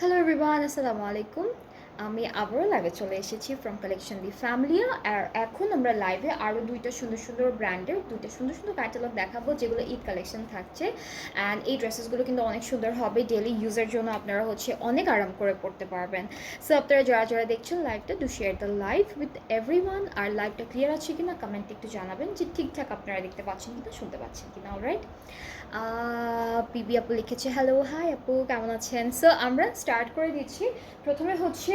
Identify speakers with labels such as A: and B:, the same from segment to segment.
A: Hello everyone, আসসালামু আলাইকুম। আমি আবারও লাইভে চলে এসেছি ফ্রম কালেকশন দি ফ্যামিলি। আর এখন আমরা লাইভে আরও দুইটা সুন্দর সুন্দর ব্র্যান্ডের দুইটা সুন্দর সুন্দর ক্যাটালগ দেখাবো, যেগুলো ঈদ কালেকশন থাকছে। অ্যান্ড এই ড্রেসেসগুলো কিন্তু অনেক সুন্দর হবে, ডেলি ইউজের জন্য আপনারা অনেক আরাম করে পড়তে পারবেন। সো আপনারা যারা যারা দেখছেন লাইভটা, do share the live with everyone. আর লাইভটা ক্লিয়ার আছে কিনা কমেন্টে একটু জানাবেন যে ঠিকঠাক আপনারা দেখতে পাচ্ছেন কিনা, শুনতে পাচ্ছেন কিনা। অলরাইট, পিবি আপু লিখেছে হ্যালো, হাই আপু, কেমন আছেন? সো আমরা স্টার্ট করে দিচ্ছি। প্রথমে হচ্ছে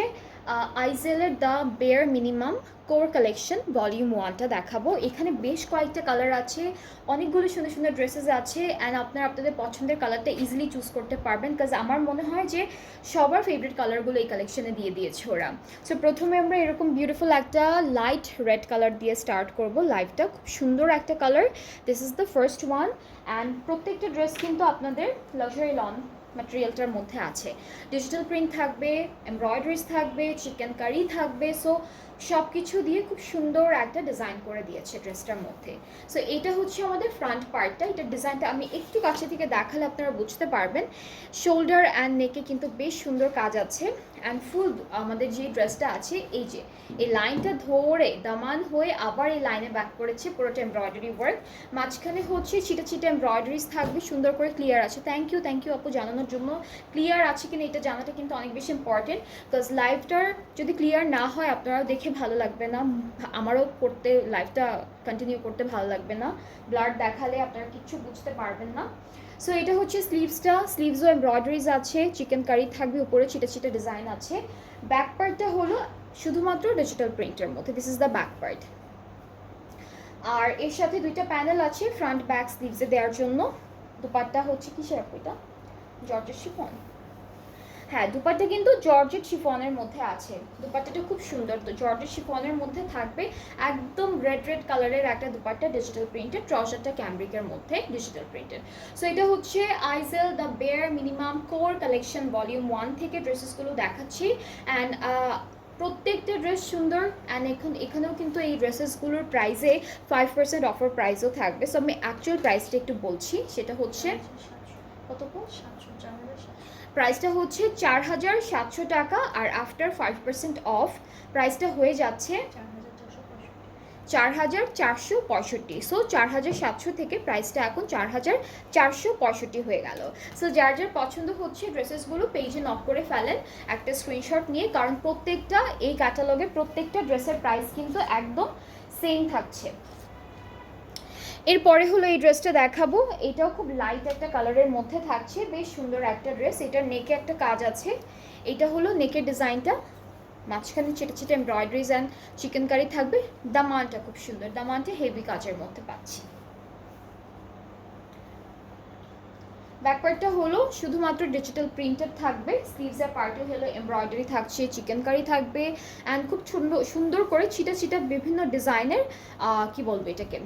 A: আইজেলের the bare minimum core collection volume 1টা দেখাবো। এখানে বেশ কয়েকটা কালার আছে, অনেকগুলো সুন্দর সুন্দর ড্রেসেস আছে। অ্যান্ড আপনারা আপনাদের পছন্দের কালারটা ইজিলি চুজ করতে পারবেন, কাজ আমার মনে হয় যে সবার ফেভারিট কালারগুলো এই কালেকশনে দিয়ে দিয়েছে ওরা। সো প্রথমে আমরা এরকম বিউটিফুল একটা লাইট রেড কালার দিয়ে স্টার্ট করব লাইভটা। খুব সুন্দর একটা colour, this is the first one. And প্রত্যেকটা ড্রেস কিন্তু আপনাদের লাক্সারি লন ম্যাটেরিয়ালটার মধ্যে আছে। ডিজিটাল প্রিন্ট থাকবে, এমব্রয়ডারিজ থাকবে, চিকেন কারি থাকবে। সো সব কিছু দিয়ে খুব সুন্দর একটা ডিজাইন করে দিয়েছে ড্রেসটার মধ্যে। সো এটা হচ্ছে আমাদের ফ্রন্ট পার্টটা। এটার ডিজাইনটা আমি একটু কাছে থেকে দেখালে আপনারা বুঝতে পারবেন। শোল্ডার অ্যান্ড নেকে কিন্তু বেশ সুন্দর কাজ আছে। অ্যান্ড ফুল আমাদের যে ড্রেসটা আছে, এই যে এই লাইনটা ধরে দামান হয়ে আবার এই লাইনে ব্যাক করেছে, পুরোটা এমব্রয়ডারি ওয়ার্ক। মাঝখানে হচ্ছে ছিটা ছিটা এমব্রয়ডারিজ থাকবে, সুন্দর করে ক্লিয়ার আছে। থ্যাংক ইউ আপু জানানোর জন্য। ক্লিয়ার আছে কিনা এটা জানাটা কিন্তু অনেক বেশি ইম্পর্টেন্ট, বিকজ লাইভটার যদি ক্লিয়ার না হয় আপনারাও দেখে ভালো লাগবে না, আমারও করতে লাইভটা কন্টিনিউ করতে ভালো লাগবে না। ব্লাড দেখালে আপনারা কিচ্ছু বুঝতে পারবেন না। সো এটা হচ্ছে স্লিভসটা, স্লিভসও এমব্রয়ডারিজ আছে, চিকেন কারি থাকবে, উপরে ছিটা ছিটা ডিজাইন আছে। ব্যাক পার্টটা হলো শুধুমাত্র ডিজিটাল প্রিন্টের মধ্যে, this is the back part. আর এর সাথে দুইটা প্যানেল আছে ফ্রন্ট ব্যাক স্লিভসে দেওয়ার জন্য। দুপাট্টা হচ্ছে কিসের আপু এটা? Georgette chiffon. হ্যাঁ, দুপাট্টা কিন্তু জর্জেট শিফনের মধ্যে আছে। দুপাট্টাটা খুব সুন্দর, তো জর্জেট শিফনের মধ্যে থাকবে। একদম রেড কালারের একটা দুপাট্টা, ডিজিটাল প্রিন্টেড। ট্রাউজারটা ক্যামব্রিকের মধ্যে ডিজিটাল প্রিন্টেড। সো এটা হচ্ছে Ayzel the bare minimum core collection volume 1 থেকে ড্রেসেসগুলো দেখাচ্ছি। অ্যান্ড প্রত্যেকটা ড্রেস সুন্দর। অ্যান্ড এখানেও কিন্তু এই ড্রেসেসগুলোর প্রাইসে 5% অফার প্রাইসও থাকবে। সো আমি অ্যাকচুয়াল প্রাইসটা একটু বলছি, সেটা হচ্ছে কত? প্রাইসটা হচ্ছে 4700 টাকা। আর আফটার 5% অফ প্রাইসটা হয়ে যাচ্ছে 4465। সো 4700 থেকে প্রাইসটা এখন 4465 হয়ে গেল। সো যার যার পছন্দ হচ্ছে ড্রেসেসগুলো পেজে নক করে ফেলেন একটা স্ক্রিনশট নিয়ে, কারণ প্রত্যেকটা এই ক্যাটালগে প্রত্যেকটা ড্রেসের প্রাইস কিন্তু একদম সেম থাকছে। এরপরে হলো এই ড্রেসটা দেখাবো। এটাও খুব লাইট একটা কালারের মধ্যে থাকছে, বেশ সুন্দর একটা ড্রেস। এটার নেকে একটা কাজ আছে, এটা হলো নেকের ডিজাইনটা, মাঝখানে ছিটে ছিটে এমব্রয়ডারিজ অ্যান্ড চিকেন কারি থাকবে। দামানটা খুব সুন্দর, দামানটা হেভি কাজের মধ্যে পাচ্ছি। ব্যাকপার্টটা হলো শুধুমাত্র ডিজিটাল প্রিন্টেড থাকবে, স্লিভসের পার্টে হলো এমব্রয়ডারি থাকছে, চিকেন কারি থাকবে। অ্যান্ড খুব সুন্দর করে ছিটা ছিটা বিভিন্ন ডিজাইনের কি বলবো এটাকে,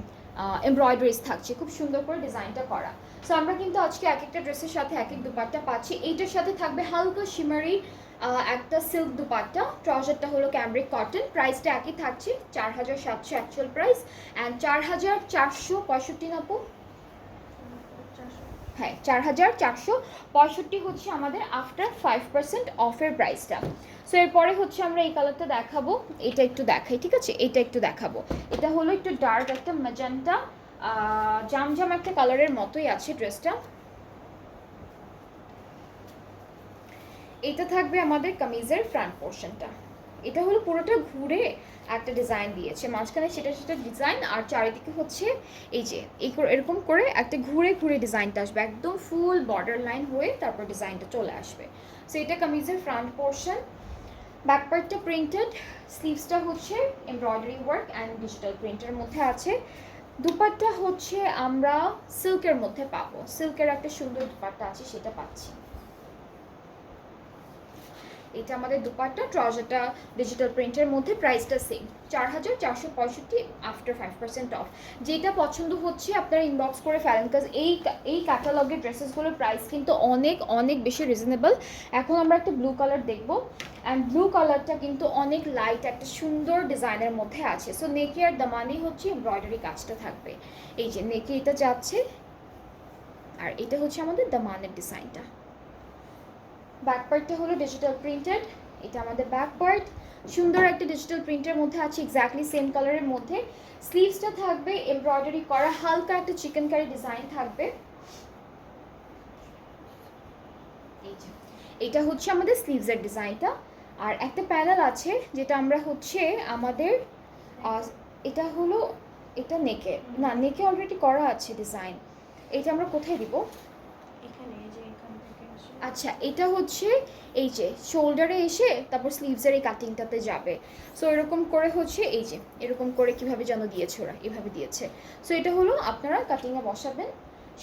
A: এমব্রয়ডারিজ থাকছে, খুব সুন্দর করে ডিজাইনটা করা। সো আমরা কিন্তু আজকে এক একটা ড্রেসের সাথে এক এক দুপাট্টা পাচ্ছি। এইটার সাথে থাকবে হালকা শিমারি একটা সিল্ক দুপাট্টা। ট্রাউজারটা হলো ক্যামব্রিক কটন। প্রাইসটা একই থাকছে 4700 অ্যাকচুয়াল প্রাইস। অ্যান্ড 4465 আপু, হ্যাঁ 4465 হচ্ছে আমাদের আফটার 5% অফের প্রাইসটা। সো এরপরে হচ্ছে আমরা এই কালারটা দেখাবো, এটা একটু দেখাই, ঠিক আছে, এটা একটু দেখাবো। এটা হলো একটু ডার্ক একটা ম্যাজেন্টা জামজাম একটা কালারের মতোই আছে ড্রেসটা। এটা থাকবে আমাদের কামিজের ফ্রন্ট পোর্শনটা। এটা হলো পুরোটা ঘুরে একটা ডিজাইন দিয়েছে, মাঝখানে সেটা সেটা ডিজাইন, আর চারিদিকে হচ্ছে এই যে এরকম করে একটা ঘুরে ঘুরে ডিজাইনটা আসবে, একদম ফুল বর্ডার লাইন হয়ে তারপর ডিজাইনটা চলে আসবে। সো এটা কামিজের ফ্রন্ট পোর্শন। ব্যাক পার্টটা প্রিন্টেড, স্লিভসটা হচ্ছে এমব্রয়ডারি ওয়ার্ক অ্যান্ড ডিজিটাল প্রিন্টের মধ্যে আছে। দুপাট্টা হচ্ছে আমরা সিল্কের মধ্যে পাবো, সিল্কের একটা সুন্দর দুপাট্টা আছে সেটা পাচ্ছি। এটা আমাদের দুপাট্টা, ট্রাউজারটা ডিজিটাল প্রিন্টের মধ্যে, প্রাইসটা সেম 4465 আফটার 5% অফ। যেটা পছন্দ হচ্ছে আপনারা ইনবক্স করে ফেলেন, বিকজ এই ক্যাটালগের ড্রেসেসগুলোর প্রাইস কিন্তু অনেক অনেক বেশি রিজনেবল। এখন আমরা একটা ব্লু কালার দেখবো, অ্যান্ড ব্লু কালারটা কিন্তু অনেক লাইট একটা সুন্দর ডিজাইনের মধ্যে আছে। সো নেকে আর দামানেই হচ্ছে এমব্রয়ডারি কাজটা থাকবে, এই যে নেকে এটা যাচ্ছে, আর এটা হচ্ছে আমাদের দামানের ডিজাইনটা। ব্যাক পার্টটা হলো ডিজিটাল প্রিন্টেড, এটা আমাদের ব্যাক পার্ট, সুন্দর একটা ডিজিটাল প্রিন্টের মধ্যে আছে, এক্স্যাক্টলি সেম কালারের মধ্যে। স্লিভসটা থাকবে এমব্রয়ডারি করা, হালকা একটা চিকেন কারি ডিজাইন থাকবে। এই যে এটা হচ্ছে আমাদের স্লিভসের ডিজাইনটা, আর একটা প্যানেল আছে যেটা আমরা হচ্ছে আমাদের এটা হলো এটা নেকে, না নেকে অলরেডি করা আছে ডিজাইন, এটা আমরা কোথায় দিব? আচ্ছা এটা হচ্ছে এই যে শোল্ডারে এসে তারপর স্লিভসের এই কাটিংটাতে যাবে। সো এরকম করে হচ্ছে এই যে এরকম করে কিভাবে যেন দিয়েছে ওরা, এভাবে দিয়েছে। সো এটা হলো আপনারা কাটিংয়ে বসাবেন।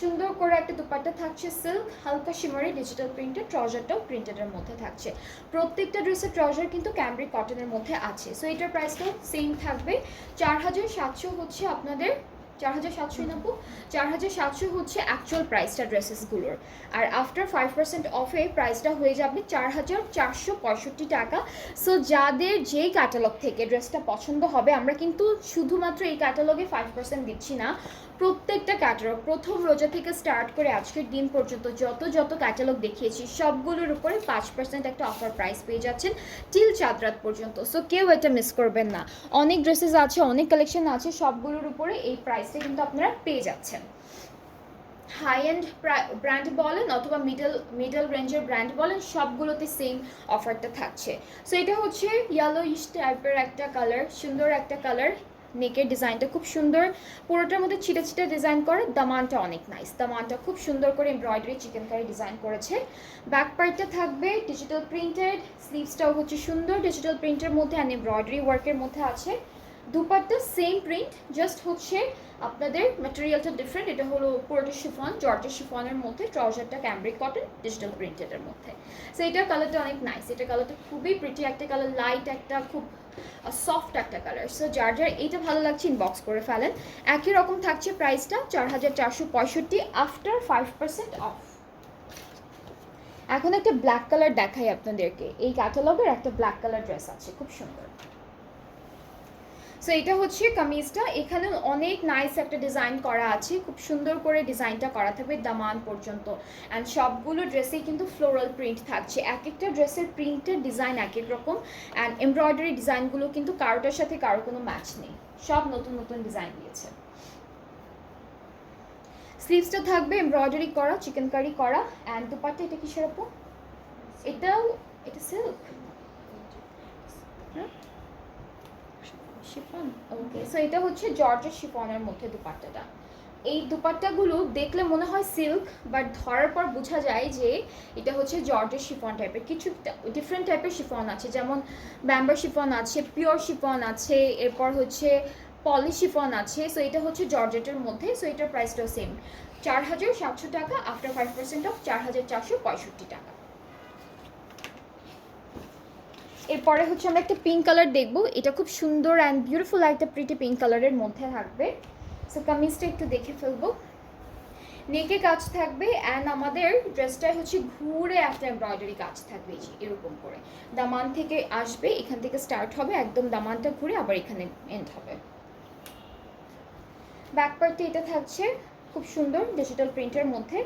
A: সুন্দর করে একটা দুপাট্টা থাকছে সিল্ক, হালকা শিমারি ডিজিটাল প্রিন্টেড, ট্রাউজারটাও প্রিন্টেডের মধ্যে থাকছে। প্রত্যেকটা ড্রেসের ট্রাউজার কিন্তু ক্যামব্রিক কটনের মধ্যে আছে। সো এটার প্রাইসটাও সেম থাকবে 4700 হচ্ছে আপনাদের, 4790, 4700 হচ্ছে অ্যাকচুয়াল প্রাইসটা ড্রেসেসগুলোর। আর আফটার 5% অফে প্রাইসটা হয়ে যাবে 4465 টাকা। সো যাদের যেই ক্যাটালগ থেকে ড্রেসটা পছন্দ হবে, আমরা কিন্তু শুধুমাত্র এই ক্যাটালগে 5% দিচ্ছি না, প্রত্যেকটা ক্যাটালগ প্রথম রোজা থেকে স্টার্ট করে আজকের দিন পর্যন্ত যত যত ক্যাটালগ দেখিয়েছি সবগুলোর উপরে 5% একটা অফার প্রাইস পেয়ে যাচ্ছেন টিল চাঁদ রাত পর্যন্ত। সো কেউ এটা মিস করবেন না, অনেক ড্রেসেস আছে, অনেক কালেকশন আছে, সবগুলোর উপরে এই প্রাইসটা কিন্তু আপনারা পেয়ে যাচ্ছেন। হাই এন্ড ব্র্যান্ড বলেন অথবা মিডল রেঞ্জের ব্র্যান্ড বলেন, সবগুলোতে সেম অফারটা থাকছে। সো এটা হচ্ছে ইয়েলো ইশ টাইপের একটা কালার, সুন্দর একটা কালার, নেকের ডিজাইনটা খুব সুন্দর, পুরোটার মধ্যে ছিটা ছিটা ডিজাইন করে, দামানটা অনেক নাইস, দামানটা খুব সুন্দর করে এমব্রয়ডারি চিকেন কারি ডিজাইন করেছে। ব্যাক পার্টটা থাকবে ডিজিটাল প্রিন্টেড, স্লিভসটাও হচ্ছে সুন্দর ডিজিটাল প্রিন্টের মধ্যে অ্যান্ড এমব্রয়ডারি ওয়ার্কের মধ্যে আছে। দুপাট্টা সেম প্রিন্ট, জাস্ট হচ্ছে আপনাদের ম্যাটেরিয়ালটা ডিফারেন্ট, এটা হলো পুরোটা শিফন, জর্জের শিফনের মধ্যে, ট্রাউজারটা ক্যামব্রিক কটন ডিজিটাল প্রিন্টেডের মধ্যে। সো এটার কালারটা অনেক নাইস, এটা কালারটা খুবই প্রিটি একটা কালার, লাইট একটা খুব সফট একটা কালার। সো যার যার এইটা ভালো লাগছে ইনবক্স করে ফেলেন। একই রকম থাকছে প্রাইসটা 4465 আফটার 5% অফ। এখন একটা ব্ল্যাক কালার দেখাই আপনাদেরকে, এই ক্যাটালগের একটা ব্ল্যাক কালার ড্রেস আছে খুব সুন্দর। সো এটা হচ্ছে কামিজটা, এখানে অনেক নাইস একটা ডিজাইন করা আছে, খুব সুন্দর করে ডিজাইনটা করা থাকবে দামান পর্যন্ত, অ্যান্ড সবগুলো ড্রেসেই কিন্তু ফ্লোরাল প্রিন্ট থাকছে, এক একটা ড্রেসের প্রিন্টের ডিজাইন এক এক রকম, অ্যান্ড এমব্রয়ডারি ডিজাইনগুলো কিন্তু কারোটার সাথে কারো কোনো ম্যাচ নেই, সব নতুন নতুন ডিজাইন দিয়েছে। স্লিভসটা থাকবে এমব্রয়ডারি করা, চিকেন কারি করা, অ্যান্ড দুপাট্টা এটা কিসের আপু? এটা সিল্ক, শিফন, ওকে। সো এটা হচ্ছে জর্জের শিফনের মধ্যে দুপাট্টাটা। এই দুপাট্টাগুলো দেখলে মনে হয় সিল্ক, বাট ধরার পর বোঝা যায় যে এটা হচ্ছে জর্জের শিফন টাইপের, কিছু ডিফারেন্ট টাইপের শিফন আছে, যেমন ব্যাম্বার শিফন আছে, পিওর শিফন আছে, এরপর হচ্ছে পলি শিফন আছে। সো এটা হচ্ছে জর্জেটের মধ্যে। সো এটার প্রাইসটাও সেম 4700 টাকা আফটার 5% অফ 4465 টাকা। এরপরে হচ্ছে আমরা একটা পিঙ্ক কালার দেখবো, এটা খুব সুন্দর অ্যান্ড বিউটিফুল একটা প্রিটি পিঙ্ক কালারের মধ্যে থাকবে। সো কামিজটা একটু দেখে ফেলবো, নেকে কাজ থাকবে, অ্যান্ড আমাদের ড্রেসটায় হচ্ছে ঘুরে একটা এমব্রয়ডারি কাজ থাকবে, এই যে এরকম করে দামান থেকে আসবে, এখান থেকে স্টার্ট হবে, একদম দামানটা ঘুরে আবার এখানে এন্ড হবে। ব্যাক পার্টে এটা থাকছে খুব সুন্দর ডিজিটাল প্রিন্টের মধ্যে,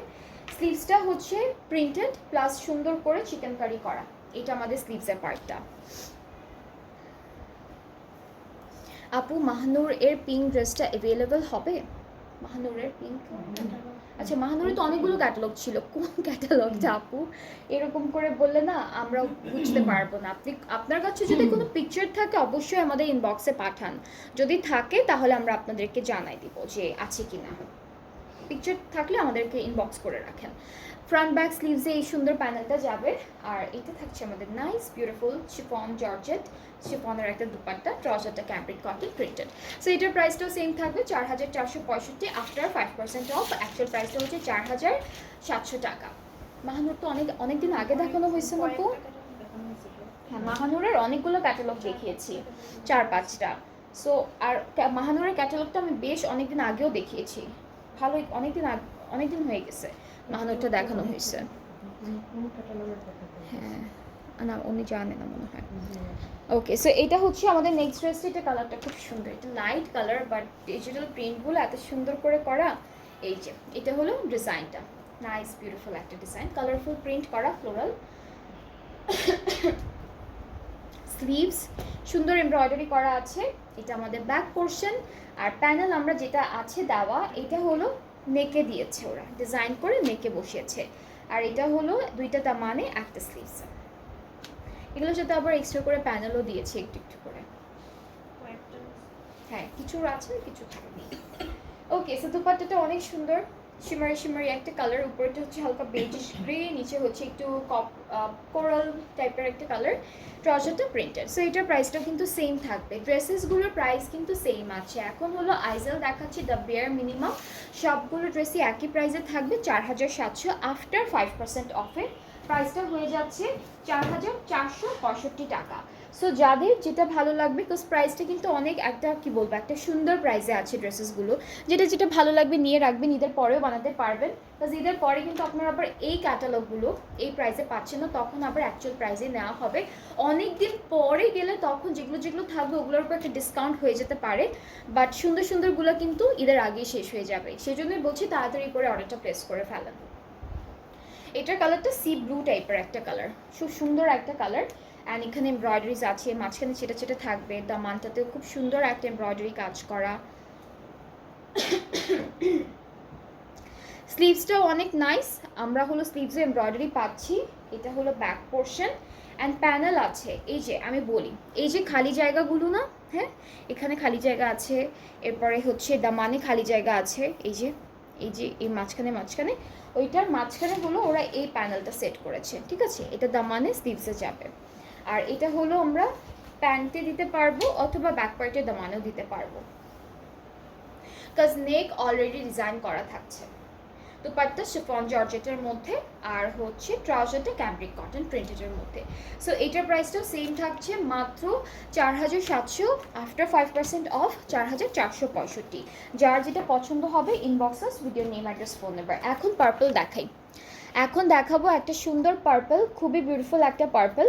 A: স্লিভসটা হচ্ছে প্রিন্টেড প্লাস সুন্দর করে চিকেনকারি করা, এটা আমাদের স্লিভসের পার্টটা। আপু মাহনুর এর পিঙ্ক ড্রেসটা অ্যাভেলেবল হবে? মাহনুরের পিঙ্ক, আচ্ছা মাহনুরে তো অনেকগুলো ক্যাটালগ ছিল, কোন ক্যাটালগটা আপু? এরকম করে বললে না আমরা বুঝতে পারবো না। আপনি আপনার কাছে যদি কোনো পিকচার থাকে অবশ্যই আমাদের ইনবক্সে পাঠান, যদি থাকে তাহলে আমরা আপনাদেরকে জানাই দিব যে আছে কি না। পিকচার থাকলে আমাদেরকে ইনবক্স করে রাখেন। ফ্রন্ট ব্যাক স্লিভসে এই সুন্দর প্যানেলটা যাবে, আর এটা থাকছে আমাদের নাইস বিউটিফুল শিফন জর্জেট, শিফনের একটা দুপাট্টা, ট্রাউজারটা ক্যাম্ব্রিক কটন প্রিন্টেড। সো এটার প্রাইসটাও সেম থাকবে 4465 আফটার 5% অফ। অ্যাকচুয়াল প্রাইসটা হচ্ছে 4700 টাকা। মাহানুর তো অনেক দিন আগে দেখানো হয়েছে আপু। হ্যাঁ মাহানুরের অনেকগুলো ক্যাটালগ দেখিয়েছি, 4-5টা। সো আর মাহানুরের ক্যাটালগটা আমি বেশ অনেকদিন আগেও দেখিয়েছি, ভালোই অনেকদিন হয়ে গেছে মাহানুরটা দেখানো হয়েছে। হ্যাঁ না উনি জানে না মনে হয়। ওকে সো এটা হচ্ছে আমাদের নেক্সট ড্রেসটা, এটা কালারটা খুব সুন্দর, এটা লাইট কালার বাট ডিজিটাল প্রিন্টগুলো এত সুন্দর করে করা। এই যে এটা হলো ডিজাইনটা, নাইস বিউটিফুল একটা ডিজাইন, কালারফুল প্রিন্ট করা ফ্লোরাল। স্লিভস সুন্দর এমব্রয়ডারি করা আছে, এটা আমাদের ব্যাক পোর্শন। আর প্যানেল আমরা যেটা আছে দেওয়া, এটা হলো নেকে দিয়েছে, ওরা ডিজাইন করে নেকে বসিয়েছে। আর এটা হলো দুইটা দামানে একটা স্লিভস, এগুলোর সাথে আবার এক্সট্রা করে প্যানেলও দিয়েছে একটু একটু করে। হ্যাঁ কিছু আছে কিছু থাকেনি। ওকে সো দুপাট্টাটা অনেক সুন্দর, শিমারি একটা কালার, উপরেটা হচ্ছে হালকা বেজিশ গ্রে, নিচে হচ্ছে একটু কোরাল টাইপের একটা কালার, ট্রাউজারটা প্রিন্টেড। সো এটার প্রাইসটাও কিন্তু সেম থাকবে, ড্রেসেসগুলোর প্রাইস কিন্তু সেম আছে। এখন হলো আইজেল দেখাচ্ছি দ্য বেয়ার মিনিমাম, সবগুলো ড্রেসই একই প্রাইসে থাকবে 4700 আফটার 5% অফে। প্রাইসটা হয়ে যাচ্ছে 4465 টাকা। সো যাদের যেটা ভালো লাগবে, বিকজ প্রাইসটা কিন্তু অনেক একটা কি বলবো একটা সুন্দর প্রাইসে আছে ড্রেসেসগুলো, যেটা ভালো লাগবে নিয়ে রাখবেন, ঈদের পরেও বানাতে পারবেন। বিকজ ঈদের পরে কিন্তু আপনারা আবার এই ক্যাটালগুলো এই প্রাইসে পাচ্ছেন না, তখন আবার অ্যাকচুয়াল প্রাইসে নেওয়া হবে। অনেক দিন পরে গেলে তখন যেগুলো থাকবে ওগুলোর উপর একটা ডিসকাউন্ট হয়ে যেতে পারে, বাট সুন্দরগুলো কিন্তু ঈদের আগেই শেষ হয়ে যাবে। সেই জন্যই বলছি তাড়াতাড়ি করে অর্ডারটা প্লেস করে ফেলেন। এটার কালারটা সি ব্লু টাইপের একটা কালার, খুব সুন্দর একটা কালার। অ্যান্ড এখানে এমব্রয়ডারিজ আছে, মাঝখানে ছেটা থাকবে, দামানটাতেও খুব সুন্দর একটা এমব্রয়ডারি কাজ করা। স্লিভসটাও অনেক নাইস, আমরা হলো স্লিভসে এমব্রয়ডারি পাচ্ছি। এটা হলো ব্যাক পোর্শন অ্যান্ড প্যানেল আছে। এই যে আমি বলি, এই যে খালি জায়গাগুলো না, হ্যাঁ এখানে খালি জায়গা আছে, এরপরে হচ্ছে দামানে খালি জায়গা আছে, এই মাঝখানে ওইটার মাঝখানে হলো ওরা এই প্যানেলটা সেট করেছে, ঠিক আছে? এটা দামানে স্লিভসে যাবে। আর এটা হলো আমরা প্যান্টে দিতে পারবো অথবা ব্যাক পার্টে দামানেও দিতে পারবো, কাজ নেক অলরেডি ডিজাইন করা থাকছে। দুপাট্টা শিফন জর্জেটের মধ্যে, আর হচ্ছে ট্রাউজারটা ক্যাম্ব্রিক কটন প্রিন্টেডের মধ্যে। সো এইটার প্রাইসটাও সেম থাকছে মাত্র 4700 আফটার 5% অফ 4465। যার যেটা পছন্দ হবে inbox us video name address phone number. এখন পার্পল এখন দেখাবো একটা সুন্দর পার্পল, খুবই বিউটিফুল একটা পার্পল,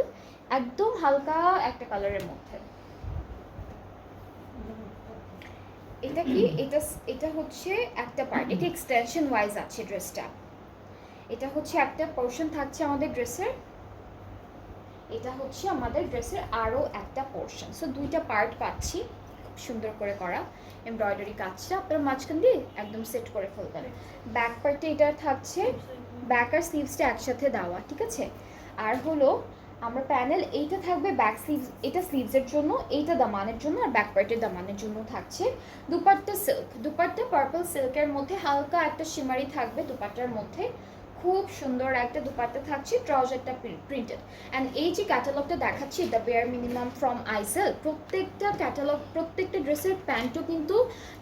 A: একদম হালকা একটা কালারের মধ্যে। এটা কি এটা হচ্ছে একটা পার্ট, এটা এক্সটেনশন ওয়াইজ আছে ড্রেসটা, এটা হচ্ছে একটা পোর্শন থাকছে আমাদের ড্রেসের, এটা হচ্ছে আমাদের ড্রেসের আরও একটা পোর্শন। সো দুইটা পার্ট পাচ্ছি, খুব সুন্দর করে করা এমব্রয়ডারি কাজটা আপনার মাঝখান দিয়ে একদম সেট করে ফেলবেন। ব্যাক পার্টে এটা থাকছে, ব্যাক আর স্লিভসটা একসাথে দেওয়া, ঠিক আছে? আর হলো আমরা প্যানেল এইটা থাকবে ব্যাক স্লিভস, এটা স্লিভসের জন্য, এইটা দামানের জন্য, আর ব্যাক পার্টের দামানের জন্য থাকছে। দুপাট্টা সিল্ক, দুপাট্টা পার্পল সিল্কের মধ্যে হালকা একটা শিমারি থাকবে দুপাট্টার মধ্যে, খুব সুন্দর একটা দুপাট্টা থাকছে, ট্রাউজারটা প্রিন্টেড। অ্যান্ড এই যে ক্যাটালগটা দেখাচ্ছি দ্য বেয়ার মিনিমাম ফ্রম আইসেল, প্রত্যেকটা ক্যাটালগ প্রত্যেকটা ড্রেসের প্যান্টও কিন্তু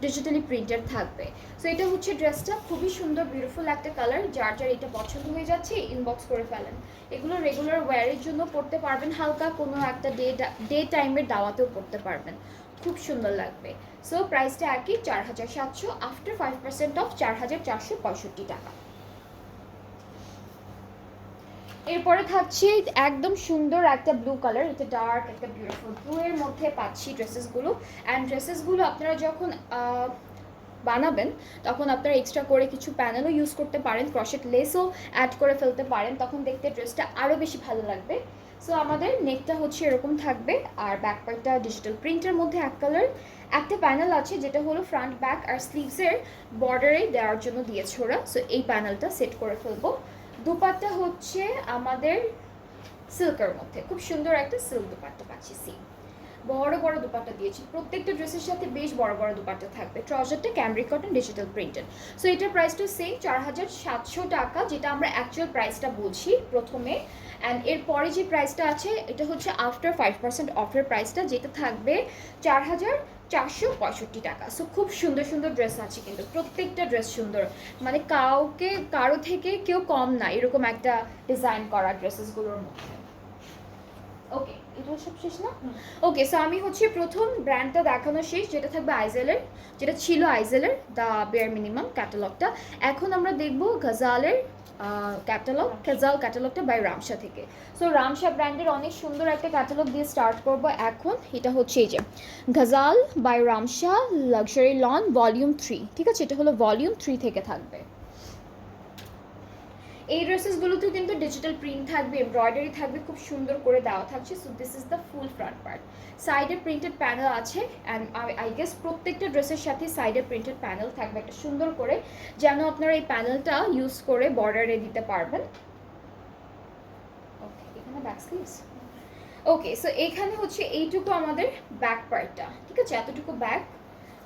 A: ডিজিটালি প্রিন্টেড থাকবে। সো এটা হচ্ছে ড্রেসটা, খুবই সুন্দর বিউটিফুল একটা কালার, যার এটা পছন্দ হয়ে যাচ্ছে ইনবক্স করে ফেলেন। এগুলো রেগুলার ওয়্যারের জন্য পড়তে পারবেন, হালকা কোনো একটা ডে টাইমের দাওয়াতেও পড়তে পারবেন, খুব সুন্দর লাগবে। সো প্রাইসটা একই 4700 আফটার 5% অফ 4465 টাকা। এরপরে থাকছে একদম সুন্দর একটা ব্লু কালার, এটা ডার্ক একটা বিউটিফুল ব্লু এর মধ্যে পাচ্ছি ড্রেসেসগুলো। অ্যান্ড ড্রেসেসগুলো আপনারা যখন বানাবেন তখন আপনারা এক্সট্রা করে কিছু প্যানেলও ইউজ করতে পারেন, ক্রশেট লেসও অ্যাড করে ফেলতে পারেন, তখন দেখতে ড্রেসটা আরও বেশি ভালো লাগবে। সো আমাদের নেকটা হচ্ছে এরকম থাকবে, আর ব্যাক পার্টটা ডিজিটাল প্রিন্টের মধ্যে এক কালার। একটা প্যানেল আছে যেটা হলো ফ্রন্ট ব্যাক আর স্লিভসের বর্ডারে দেওয়ার জন্য দিয়েছে ওরা, সো এই প্যানেলটা সেট করে ফেলবো। দুপাট্টা হচ্ছে আমাদের সিল্কের মধ্যে, খুব সুন্দর একটা সিল্ক দুপাট্টা পাচ্ছি, বড় বড় দুপাট্টা দিয়েছি, প্রত্যেকটা ড্রেসের সাথে বেশ বড় বড় দুপাট্টা থাকবে। ট্রাউজারটা cambric cotton digital printed. So এটার প্রাইসটা সেম 4700 টাকা, যেটা আমরা অ্যাকচুয়াল প্রাইসটা বলছি প্রথমে। অ্যান্ড এরপরে যে প্রাইসটা আছে এটা হচ্ছে আফটার 5% অফের প্রাইসটা, যেটা থাকবে 4465 টাকা। সো খুব সুন্দর সুন্দর ড্রেস আছে কিন্তু, প্রত্যেকটা ড্রেস সুন্দর, মানে কারো থেকে কেউ কম না এরকম একটা ডিজাইন করা ড্রেসেসগুলোর মধ্যে। ওকে, এগুলো সব শেষ না? ওকে, সো আমি হচ্ছে প্রথম ব্র্যান্ডটা দেখানো শেষ, যেটা থাকবে আইজেলের, যেটা ছিল আইজেলের দ্য বেয়ার মিনিমাম ক্যাটালগটা। এখন আমরা দেখব গজালের ক্যাটালগ, গজাল ক্যাটালগটা বাই রামসা থেকে। সো রামসা ব্র্যান্ডের অনেক সুন্দর একটা ক্যাটালগ দিয়ে স্টার্ট করব এখন। এটা হচ্ছে এই যে গজাল by Ramsha luxury loan volume 3, ঠিক আছে? এটা হলো ভলিউম 3 থেকে থাকবে। এই ড্রেসেসগুলোতেও কিন্তু ডিজিটাল প্রিন্ট থাকবে, এমব্রয়ডারি থাকবে, খুব সুন্দর করে দেওয়া থাকছে। So this is the full front part. সাইডে প্রিন্টেড প্যানেল আছে, অ্যান্ড আই গেস প্রত্যেকটা ড্রেসের সাথে সাইডে প্রিন্টেড প্যানেল থাকবে একটা সুন্দর করে, যেন আপনারা এই প্যানেলটা ইউজ করে বর্ডারে দিতে পারবেন। ওকে, এখানে ব্যাক স্লিভস। ওকে, সো এইখানে হচ্ছে এইটুকু আমাদের ব্যাক পার্টটা, ঠিক আছে? এতটুকু ব্যাক,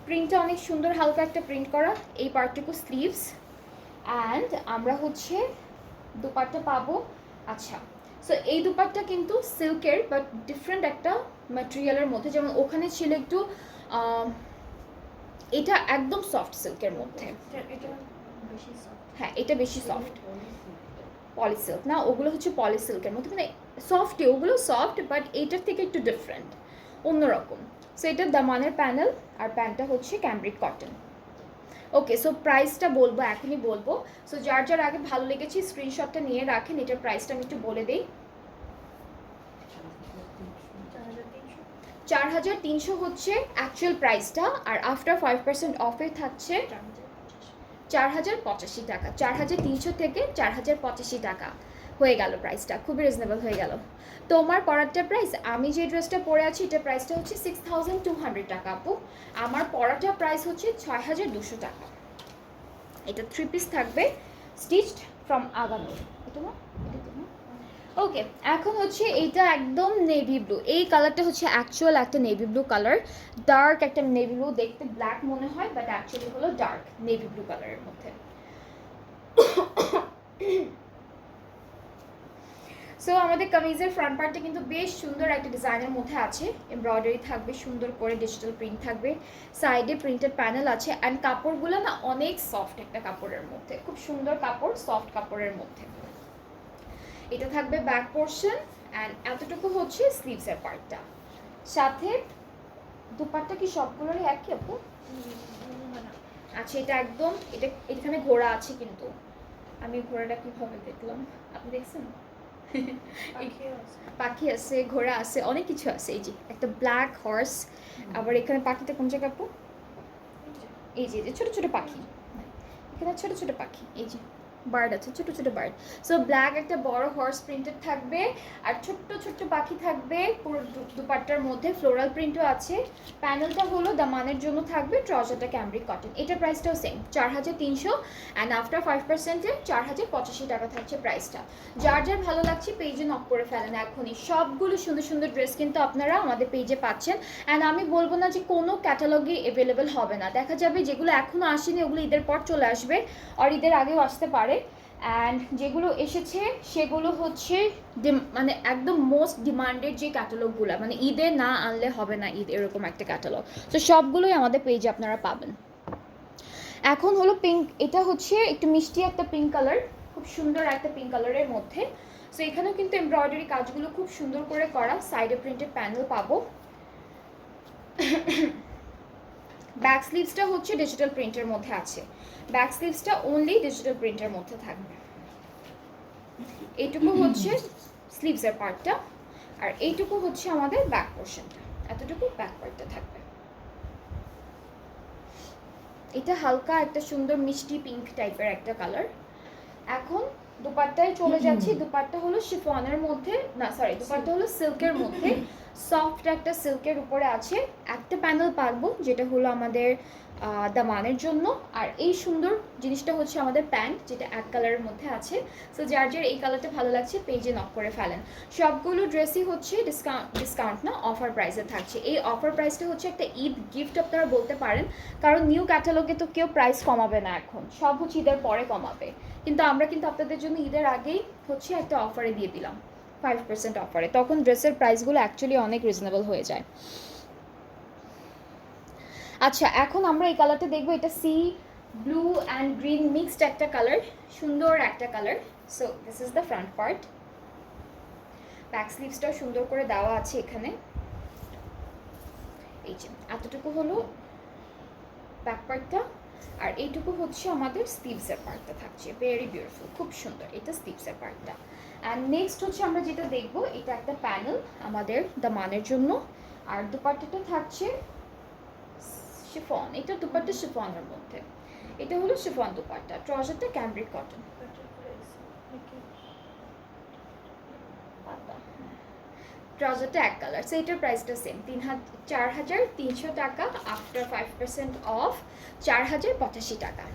A: প্রিন্টটা অনেক সুন্দর, হালকা একটা প্রিন্ট করা। এই পার্টটুকু স্লিভস, অ্যান্ড আমরা হচ্ছে দুপাট্টা পাবো। আচ্ছা, সো এই দুপাট্টা কিন্তু সিল্কের, বাট ডিফারেন্ট একটা ম্যাটেরিয়ালের মধ্যে, যেমন ওখানে ছিল একটু এটা একদম সফট সিল্কের মধ্যে। হ্যাঁ, এটা বেশি সফট, পলি সিল্ক না, ওগুলো হচ্ছে পলি সিল্কের মধ্যে, মানে সফটই, ওগুলো সফট, বাট এইটার থেকে একটু ডিফারেন্ট, অন্যরকম। সো এটার দামানের প্যানেল, আর প্যান্টটা হচ্ছে ক্যামব্রিক কটন। ওকে, সো প্রাইসটা বলবো, এখনই বলবো। সো যার যার আগে ভালো লেগেছে স্ক্রিনশটটা নিয়ে রাখেন। এটার প্রাইসটা আমি একটু বলে দিই। 4300 হচ্ছে অ্যাকচুয়াল প্রাইসটা, আর আফটার 5% অফে থাকছে 4085 টাকা। 4300 থেকে 4085 টাকা হয়ে গেল প্রাইসটা, খুবই রিজনেবল হয়ে গেল। তোমার পরাটার প্রাইস, আমি যে ড্রেসটা পরে আছি এটার প্রাইসটা হচ্ছে 6200 টাকা আপু। আমার পরাটার প্রাইস হচ্ছে 6200 টাকা। এটা 3 পিস থাকবে, স্টিচড ফ্রম আগানোর। এটা না, ওকে। এখন হচ্ছে এইটা একদম নেভি ব্লু, এই কালারটা হচ্ছে অ্যাকচুয়াল একটা নেভি ব্লু কালার, ডার্ক একটা নেভি ব্লু, দেখতে ব্ল্যাক মনে হয় বাট অ্যাকচুয়ালি হলো ডার্ক নেভি ব্লু কালারের মধ্যে। সো আমাদের কামিজের ফ্রন্ট পার্টটা কিন্তু বেশ সুন্দর একটা ডিজাইনের মধ্যে আছে, এমব্রয়ডারি থাকবে, সুন্দর করে ডিজিটাল প্রিন্ট থাকবে, সাইডে প্রিন্টেড প্যানেল আছে, অ্যান্ড কাপড়গুলো না অনেক সফট একটা কাপড়ের মধ্যে, খুব সুন্দর কাপড়, সফট কাপড়ের মধ্যে। এটা থাকবে ব্যাক পোর্শন, অ্যান্ড এতটুকু হচ্ছে স্লিভসের পার্টটা। সাথে দুপাট্টা কি সবগুলোরই একই আপু? আচ্ছা, এটা একদম, এটা এখানে ঘোড়া আছে, কিন্তু আমি ঘোড়াটা কিভাবে দেখলাম, আপনি দেখছেন? পাখি আছে, ঘোড়া আছে, অনেক কিছু আছে। এই যে একটা ব্ল্যাক হর্স, আবার এখানে পাখিটা কোন জায়গা আপু? এই যে ছোট ছোট পাখি, এখানে ছোট ছোট পাখি, এই যে বার্ড আছে, ছোট ছোট বার্ড। সো ব্ল্যাক একটা বড় হর্স প্রিন্টেড থাকবে, আর ছোট্ট ছোট্ট পাখি থাকবে পুরো দুপাট্টার মধ্যে, ফ্লোরাল প্রিন্টও আছে। প্যানেলটা হলো দামানের জন্য থাকবে, ট্রাউজারটা ক্যামব্রিক কটন। এটার প্রাইসটাও সেম 4300, অ্যান্ড আফটার 5%-এ 4085 টাকা থাকছে প্রাইসটা। যার যার ভালো লাগছে পেজে নক করে ফেলেন এখনই। সবগুলো সুন্দর সুন্দর ড্রেস কিন্তু আপনারা আমাদের পেজে পাচ্ছেন, অ্যান্ড আমি বলবো না যে কোনো ক্যাটালগে অ্যাভেলেবেল হবে না, দেখা যাবে যেগুলো এখনও আসেনি ওগুলো ঈদের পর চলে আসবে, আর ঈদের আগেও আসতে পারে। অ্যান্ড যেগুলো এসেছে সেগুলো হচ্ছে মানে একদম মোস্ট ডিমান্ডেড যে ক্যাটালগুলো, মানে ঈদে না আনলে হবে না ঈদ, এরকম একটা ক্যাটালগ। তো সবগুলোই আমাদের পেজে আপনারা পাবেন। এখন হলো পিঙ্ক, এটা হচ্ছে একটু মিষ্টি একটা পিঙ্ক কালার, খুব সুন্দর একটা পিঙ্ক কালারের মধ্যে। সো এখানেও কিন্তু এমব্রয়ডারি কাজগুলো খুব সুন্দর করে করা, সাইডে প্রিন্টেড প্যানেল পাবো। ব্যাক স্লিভসটা হচ্ছে ডিজিটাল প্রিন্টের মধ্যে আছে, ব্যাক স্লিভসটা অনলি ডিজিটাল প্রিন্টের মধ্যে থাকবে। এইটুকু হচ্ছে স্লিভসের পার্টটা, আর এইটুকু হচ্ছে আমাদের ব্যাক পোর্শনটা, এতটুকু ব্যাক পার্টটা থাকবে। এটা হালকা একটা সুন্দর মিষ্টি পিঙ্ক টাইপের একটা কালার। এখন দুপাট্টায় চলে যাচ্ছি। দুপাট্টা হলো শিফনের মধ্যে, না সরি, দুপাট্টা হলো সিল্কের মধ্যে, সফট একটা সিল্কের উপরে আছে। একটা প্যানেল পারবো যেটা হলো আমাদের দামানের জন্য, আর এই সুন্দর জিনিসটা হচ্ছে আমাদের প্যান্ট, যেটা এক কালারের মধ্যে আছে। সো যার যার এই কালারটা ভালো লাগছে পেজে নক করে ফেলেন। সবগুলো ড্রেসই হচ্ছে ডিসকাউন্ট না, অফার প্রাইসে থাকছে। এই অফার প্রাইসটা হচ্ছে একটা ঈদ গিফট আপনারা বলতে পারেন, কারণ নিউ ক্যাটালগে তো কেউ প্রাইস কমাবে না, এখন সব হচ্ছে ঈদের পরে কমাবে, কিন্তু আমরা কিন্তু আপনাদের জন্য ঈদের আগেই হচ্ছে একটা অফারে দিয়ে দিলাম, 5% অফারে। তখন ড্রেসের প্রাইসগুলো অ্যাকচুয়ালি অনেক রিজনেবল হয়ে যায়। আচ্ছা, এখন আমরা এই কালারটা দেখবো। এটা sea blue and green mixed একটা কালার, সুন্দর একটা colour. So this is the front part. Back স্লিভসটাও সুন্দর করে দেওয়া আছে এখানে। এই যে এতটুকু হলো ব্যাক পার্টটা, আর এইটুকু হচ্ছে আমাদের স্লিভসের পার্টটা থাকছে। ভেরি বিউটিফুল, খুব সুন্দর। এটা স্লিভসের পার্টটা। অ্যান্ড নেক্সট হচ্ছে আমরা যেটা দেখবো, এটা একটা প্যানেল আমাদের দামানের জন্য, আর দুপাট্টাটা থাকছে শিফন। এটা দুপাট্টা শিফনের মধ্যে, এটা হলো শিফন দুপাট্টা। ট্রাউজারটা ক্যামব্রিক কটন। ট্রাউজারটা এক কালার। সো এটার প্রাইসটা সেম, 4,300 টাকা। আফটার 5% অফ 4,085 টাকা।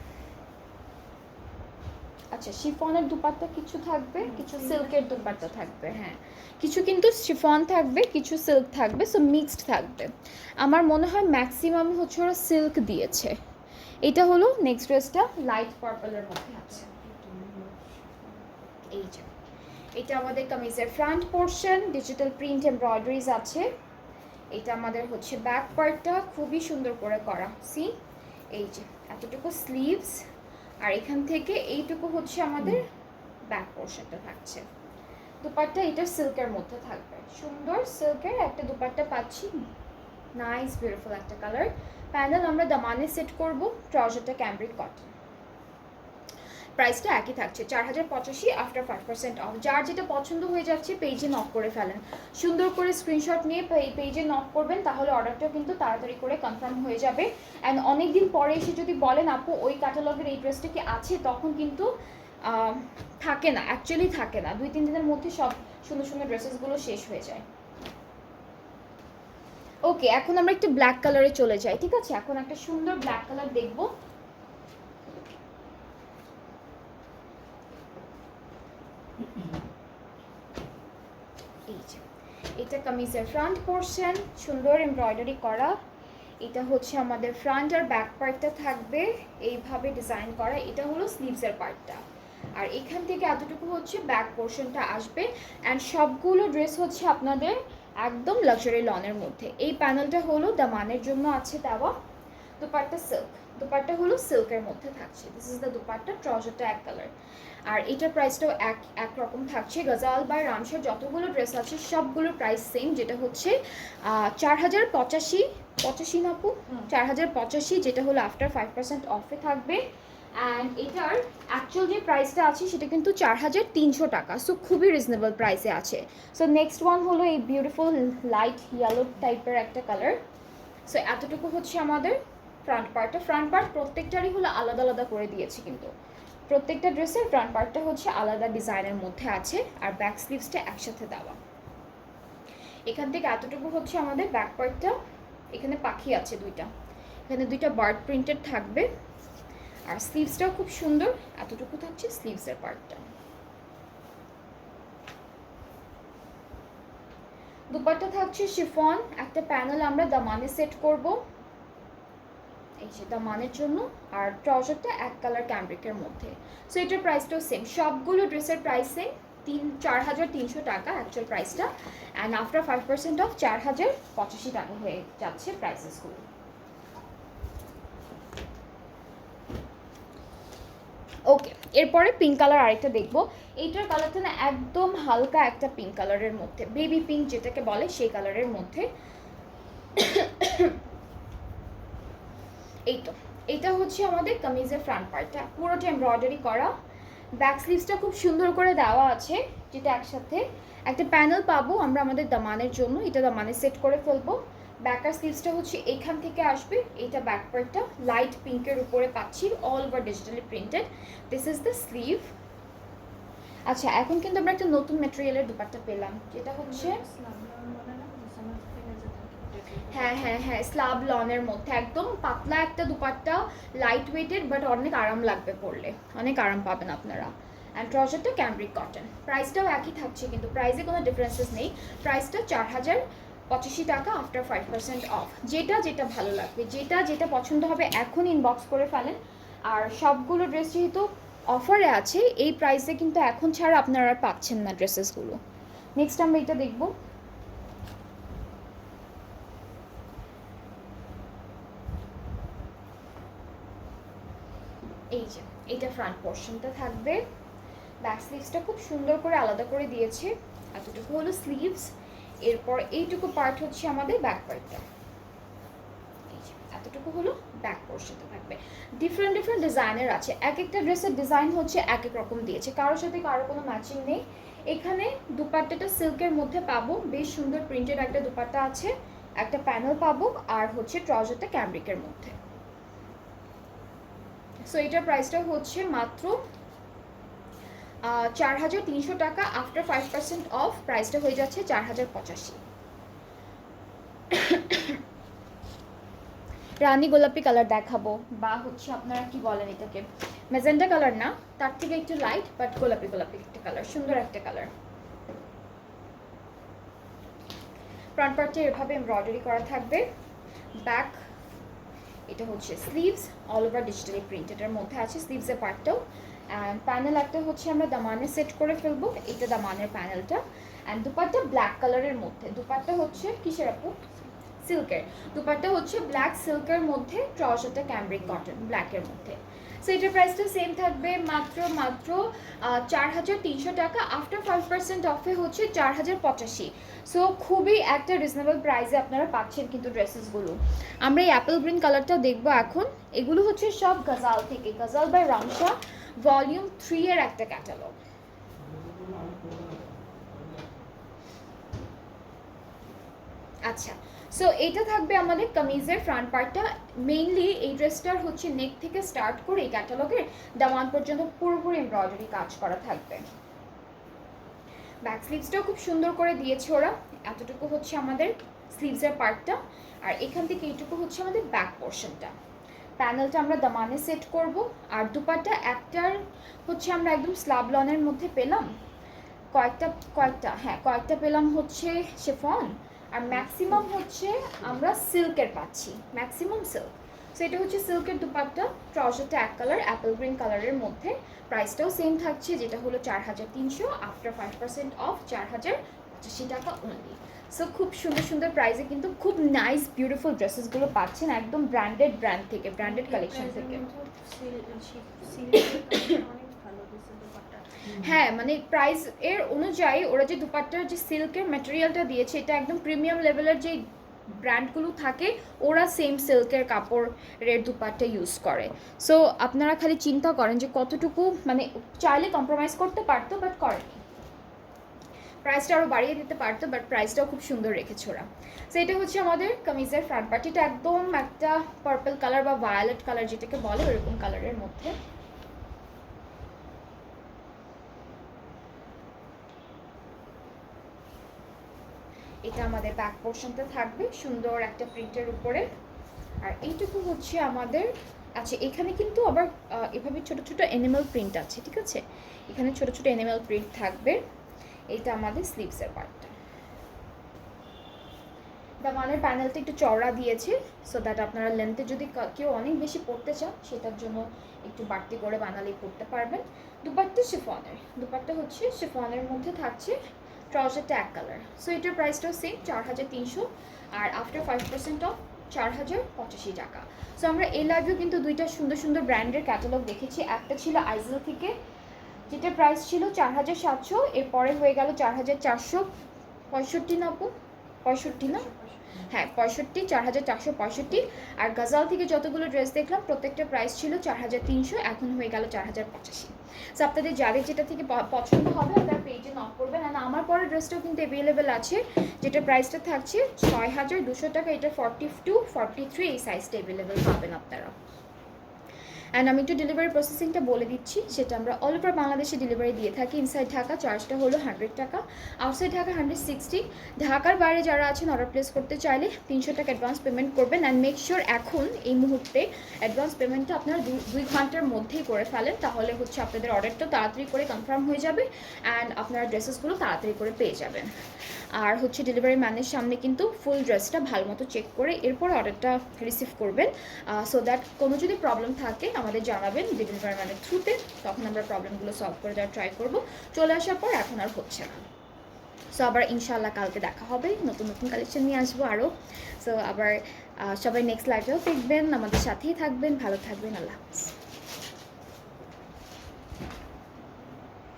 A: আচ্ছা, শিফনের দুপাট্টা কিছু থাকবে, কিছু সিল্কের দুপাট্টা থাকবে। হ্যাঁ, কিছু কিন্তু শিফন থাকবে, কিছু সিল্ক থাকবে। সো মিক্সড থাকবে। আমার মনে হয় ম্যাক্সিমাম হচ্ছে ওরা সিল্ক দিয়েছে। এটা হলো নেক্সট ড্রেসটা, লাইট পার্পলের মধ্যে আছে। এই যে এটা আমাদের কামিজের front portion, digital print embroideries আছে। এটা আমাদের হচ্ছে ব্যাক পার্টটা, খুবই সুন্দর করে করা। সি, এই যে এতটুকু স্লিভস, আর এখান থেকে এইটুকু হচ্ছে আমাদের ব্যাক পোর্শনটা থাকছে। দুপাট্টা এটা সিল্কের মধ্যে থাকবে, সুন্দর সিল্কের একটা দুপাট্টা পাচ্ছি। নাইস বিউটিফুল একটা কালার। প্যানেল আমরা দামানে সেট করব। ট্রাউজারটা ক্যামব্রিক কটন। প্রাইসটা একই থাকছে, 4,085 আফটার 5% অফ। যার যেটা পছন্দ হয়ে যাচ্ছে পেজে নক করে ফেলেন। সুন্দর করে স্ক্রিনশট নিয়ে পেজে নক করবেন, তাহলে অর্ডারটা কিন্তু তাড়াতাড়ি করে কনফার্ম হয়ে যাবে। অ্যান্ড অনেক দিন পরে এসে যদি বলেন আপু ওই ক্যাটালগের এই ড্রেসটা কি আছে, তখন কিন্তু থাকে না, অ্যাকচুয়ালি থাকে না। 2-3 দিনের মধ্যে সব সুন্দর সুন্দর ড্রেসেসগুলো শেষ হয়ে যায়। ওকে, এখন আমরা একটু ব্ল্যাক কালারে চলে যাই। ঠিক আছে, এখন একটা সুন্দর ব্ল্যাক কালার দেখবো। এই যে এটা কামিজের ফ্রন্ট পোর্শন, সুন্দর এমব্রয়ডারি করা। এটা হচ্ছে আমাদের ফ্রন্ট আর ব্যাক পার্টটা থাকবে এইভাবে ডিজাইন করা। এটা হলো স্লিভসের পার্টটা, আর এখান থেকে এতটুকু হচ্ছে ব্যাক পোর্শনটা আসবে। অ্যান্ড সবগুলো ড্রেস হচ্ছে আপনাদের একদম লাক্সারি লনের মধ্যে। এই প্যানেলটা হলো দামানের জন্য আছে দেওয়া। দুপাট্টা সিল্ক, দুপাট্টা হলো সিল্কের মধ্যে থাকছে। This is the dupatta. ট্রাউজারটা এক কালার, আর এটার প্রাইসটাও এক রকম থাকছে। গজাল বা রামসার যতগুলো ড্রেস আছে সবগুলোর প্রাইস সেম, যেটা হচ্ছে 4,085 না আপু, 4,085, যেটা হলো আফটার 5% অফে থাকবে। অ্যান্ড এটার অ্যাকচুয়াল যে প্রাইসটা আছে সেটা কিন্তু 4,300 টাকা। সো খুবই রিজনেবল প্রাইসে আছে। সো নেক্সট ওয়ান হলো এই বিউটিফুল লাইট ইয়েলো টাইপের একটা কালার। সো এতটুকু হচ্ছে আমাদের ফ্রন্ট পার্টটা। ফ্রন্ট পার্ট প্রত্যেকটারই হলো আলাদা আলাদা করে দিয়েছি, কিন্তু প্রত্যেকটা ড্রেসের ফ্রন্ট পার্টটা হচ্ছে আলাদা ডিজাইনের মধ্যে আছে, আর ব্যাক স্লিভসটা একসাথে দেওয়া। এখান থেকে এতটুকু হচ্ছে আমাদের ব্যাক পার্টটা। এখানে পাখি আছে দুইটা, এখানে দুইটা বার্ড প্রিন্টেড থাকবে, আর স্লিভসটাও খুব সুন্দর। এতটুকু থাকছে স্লিভসের পার্টটা। দুপাট্টা থাকছে শিফন। একটা প্যানেল আমরা দামানে সেট করব, এই যে দামানের জন্য। আর ট্রাউজারটা এক কালার ক্যামব্রিকের মধ্যে। সো এটার প্রাইসটাও সেম, সবগুলো ড্রেসের প্রাইস সেম, 4,300 টাকা অ্যাকচুয়াল প্রাইসটা। অ্যান্ড আফটার 5% অফ 4,085 টাকা হয়ে যাচ্ছে প্রাইসেসগুলো। ওকে, এরপরে পিঙ্ক কালার আরেকটা দেখবো। এইটার কালারটা না একদম হালকা একটা পিঙ্ক কালারের মধ্যে, বেবি পিঙ্ক যেটাকে বলে সেই কালারের মধ্যে। এই তো, এটা হচ্ছে আমাদের কামিজের ফ্রন্ট পার্টটা, পুরোটা এমব্রয়ডারি করা। ব্যাক স্লিভসটা খুব সুন্দর করে দেওয়া আছে, যেটা একসাথে একটা প্যানেল পাবো আমরা আমাদের দামানের জন্য। এটা দামানে সেট করে ফেলবো। ব্যাকার স্লিভসটা হচ্ছে এখান থেকে আসবে, এইটা ব্যাক পার্টটা লাইট পিঙ্কের উপরে পাচ্ছি, all over digitally printed. This is the sleeve. আচ্ছা, এখন কিন্তু আমরা একটা নতুন ম্যাটেরিয়ালের দুপাট্টা পেলাম, যেটা হচ্ছে হ্যাঁ হ্যাঁ হ্যাঁ স্লাব লনের মধ্যে একদম পাতলা একটা দুপাট্টা, লাইট ওয়েটেড, বাট অনেক আরাম লাগবে পরলে, অনেক আরাম পাবেন আপনারা। অ্যান্ড ট্রাউজারটা ক্যামব্রিক কটন। প্রাইসটাও একই থাকছে, কিন্তু প্রাইসে কোনো ডিফারেন্সেস নেই। প্রাইসটা 4085 টাকা আফটার 5% অফ। যেটা যেটা ভালো লাগবে, যেটা যেটা পছন্দ হবে এখন ইনবক্স করে ফেলেন। আর সবগুলো ড্রেস যেহেতু অফারে আছে, এই প্রাইসে কিন্তু এখন ছাড়া আপনারা পাচ্ছেন না ড্রেসেসগুলো। নেক্সট আমরা এটা দেখবো। এই যে এটা ফ্রন্ট পোর্শনটা থাকবে, ব্যাক স্লিভসটা খুব সুন্দর করে আলাদা করে দিয়েছে, এতটুকু হলো স্লিভস। এরপর এইটুকু পার্ট হচ্ছে আমাদের ব্যাক পার্টটা, এই যে এতটুকু হলো ব্যাক পোর্শনটা থাকবে। ডিফারেন্ট ডিফারেন্ট ডিজাইনের আছে, এক একটা ড্রেসের ডিজাইন হচ্ছে এক এক রকম দিয়েছে, কারোর সাথে কারো কোনো ম্যাচিং নেই। এখানে দুপাট্টাটা সিল্কের মধ্যে পাবো, বেশ সুন্দর প্রিন্টেড একটা দুপাট্টা আছে, একটা প্যানেল পাবো, আর হচ্ছে ট্রাউজারটা ক্যামব্রিকের মধ্যে। সো এটার প্রাইসটা হচ্ছে মাত্র 4300 টাকা আফটার 5% অফ। প্রাইসটা হয়ে যাচ্ছে 4085। রানী গোলাপি কালার দেখাবো, বা হচ্ছে আপনারা কি বলেন এটাকে, ম্যাজেন্টা কালার না, তার থেকে একটু লাইট বাট গোলাপি গোলাপি একটা কালার, সুন্দর একটা কালার। ফ্রন্ট পার্টে এভাবে এমব্রয়ডারি করা থাকবে, ব্যাক এটা হচ্ছে স্লিভস, অল ওভার ডিজিটালি প্রিন্টেডের মধ্যে আছে স্লিভসের পার্টটাও। অ্যান্ড প্যানেল একটা হচ্ছে আমরা দামানে সেট করে ফেলবো, এটা দামানের প্যানেলটা। অ্যান্ড দুপাট্টা ব্ল্যাক কালারের মধ্যে, দুপাট্টা হচ্ছে কিসের আপু, সিল্কের। দুপাট্টা হচ্ছে ব্ল্যাক সিল্কের মধ্যে, ট্রাউজারটা ক্যামব্রিক কটন ব্ল্যাকের মধ্যে। সো এটার প্রাইসটা সেম থাকবে, মাত্র 4300 টাকা আফটার 5% অফে হচ্ছে 4085। সো খুবই একটা রিজনেবল প্রাইসে আপনারা পাচ্ছেন কিন্তু ড্রেসেসগুলো। আমরা এই অ্যাপেল গ্রিন কালারটা দেখবো এখন। এগুলো হচ্ছে সব গাজাল থেকে, গাজাল বাই রামশা ভলিউম 3 এর একটা ক্যাটালগ। আচ্ছা, সো এটা থাকবে আমাদের কামিজের ফ্রন্ট পার্টটা। মেইনলি এই ড্রেসটার হচ্ছে নেক থেকে স্টার্ট করে এই ক্যাটালগের দামান পর্যন্ত পুরোপুরি এমব্রয়ডারি কাজ করা থাকবে। ব্যাক স্লিভসটাও খুব সুন্দর করে দিয়েছে ওরা, এতটুকু হচ্ছে আমাদের স্লিভসের পার্টটা, আর এখান থেকে এইটুকু হচ্ছে আমাদের ব্যাক পোর্শনটা। প্যানেলটা আমরা দামানে সেট করব। আর দুপাট্টা একটার হচ্ছে আমরা একদম স্লাব লনের মধ্যে পেলাম, কয়েকটা পেলাম হচ্ছে শিফন, আর ম্যাক্সিমাম হচ্ছে আমরা সিল্কের পাচ্ছি, ম্যাক্সিমাম সিল্ক। সো এটা হচ্ছে সিল্কের দুপাট্টা, ট্রাউজারটা এক কালার অ্যাপেল গ্রিন কালারের মধ্যে। প্রাইসটাও সেম থাকছে, যেটা হলো 4300 আফটার 5% অফ 4085 টাকা অনলি। সো খুব সুন্দর সুন্দর প্রাইসে কিন্তু খুব নাইস বিউটিফুল ড্রেসেসগুলো পাচ্ছেন, একদম ব্র্যান্ডেড ব্র্যান্ড থেকে, ব্র্যান্ডেড কালেকশন থেকে। হ্যাঁ, মানে প্রাইস এর অনুযায়ী ওরা যে দুপাট্টার যে সিল্কের ম্যাটেরিয়ালটা দিয়েছে, এটা একদম প্রিমিয়াম লেভেলের যে ব্র্যান্ডগুলো থাকে ওরা সেম সিল্কের কাপড়ের দুপাট্টা ইউজ করে। সো আপনারা খালি চিন্তা করেন যে কতটুকু, মানে চাইলে কম্প্রোমাইজ করতে পারতো বাট করেনি, প্রাইসটা আরও বাড়িয়ে দিতে পারতো, বাট প্রাইসটাও খুব সুন্দর রেখেছে ওরা। সো এটা হচ্ছে আমাদের কামিজের ফ্রন্ট পার্ট, এটা একদম একটা পার্পল কালার বা ভায়োলেট কালার যেটাকে বলে ওরকম কালারের মধ্যে। এটা আমাদের ব্যাক পোর্শনটা থাকবে সুন্দর একটা প্রিন্টের উপরে, আর এইটুকু হচ্ছে আমাদের। আচ্ছা, এখানে কিন্তু আবার এভাবে ছোট ছোট অ্যানিমাল প্রিন্ট আছে, ঠিক আছে, এখানে ছোট ছোট অ্যানিমাল প্রিন্ট থাকবে। এইটা আমাদের স্লিভসের পার্টটা। দামানের প্যানেলটা একটু চওড়া দিয়েছে, সো দ্যাট আপনারা লেন্থে যদি কেউ অনেক বেশি পড়তে চান সেটার জন্য একটু বাড়তি করে বানালেই পড়তে পারবেন। দুপাট্টা শিফনের, দুপাট্টা হচ্ছে শিফনের মধ্যে থাকছে, ট্রাউজারটা এক কালার। সো এটার প্রাইসটাও সেম 4300, আর আফটার 5% অফ 4085 টাকা। সো আমরা এই লাইভেও কিন্তু দুইটা সুন্দর সুন্দর ব্র্যান্ডের ক্যাটালগ দেখেছি। একটা ছিল আইজেল থেকে, যেটার প্রাইস ছিল 4700, এরপরে হয়ে গেল 4465 না আপু, 65 না, হ্যাঁ 65, 4465। আর গাজাল থেকে যতগুলো ড্রেস দেখলাম প্রত্যেকটা প্রাইস ছিল 4300, এখন হয়ে গেল 4085। সো আপনাদের যাদের যেটা থেকে পছন্দ হবে আপনারা পেজে নক করবেন। অ্যান্ড আমার পরের ড্রেসটাও কিন্তু অ্যাভেলেবেল আছে, যেটা প্রাইসটা থাকছে 6200 টাকা। এটা 42-43 এই সাইজটা অ্যাভেলেবেল পাবেন আপনারা। অ্যান্ড আমি একটু ডেলিভারি প্রসেসিংটা বলে দিচ্ছি, সেটা আমরা অল ওভার বাংলাদেশে ডেলিভারি দিয়ে থাকি। ইনসাইড ঢাকা চার্জটা হলো 100 টাকা, আউটসাইড ঢাকা 160। ঢাকার বাইরে যারা আছেন অর্ডার প্লেস করতে চাইলে 300 টাকা অ্যাডভান্স পেমেন্ট করবেন। অ্যান্ড মেক শিওর এখন এই মুহূর্তে অ্যাডভান্স পেমেন্টটা আপনারা 2 ঘন্টার মধ্যেই করে ফেলেন, তাহলে হচ্ছে আপনাদের অর্ডারটা তাড়াতাড়ি করে কনফার্ম হয়ে যাবে অ্যান্ড আপনারা ড্রেসেসগুলো তাড়াতাড়ি করে পেয়ে যাবেন। আর হচ্ছে ডেলিভারি ম্যানের সামনে কিন্তু ফুল ড্রেসটা ভালো মতো চেক করে এরপর অর্ডারটা রিসিভ করবেন, সো দ্যাট কোনো যদি প্রবলেম থাকে আমাদের জানাবেন ডেলিভারি ম্যানের থ্রুতে, তখন আমরা প্রবলেমগুলো সলভ করে দেওয়ার ট্রাই করব। চলে আসার পর এখন আর হচ্ছে না। সো আবার ইনশাআল্লাহ কালকে দেখা হবে, নতুন নতুন কালেকশন নিয়ে আসবো আরও। সো আবার সবাই নেক্সট লাইভেও দেখবেন, আমাদের সাথেই থাকবেন, ভালো থাকবেন, আল্লাহ হাফিজ।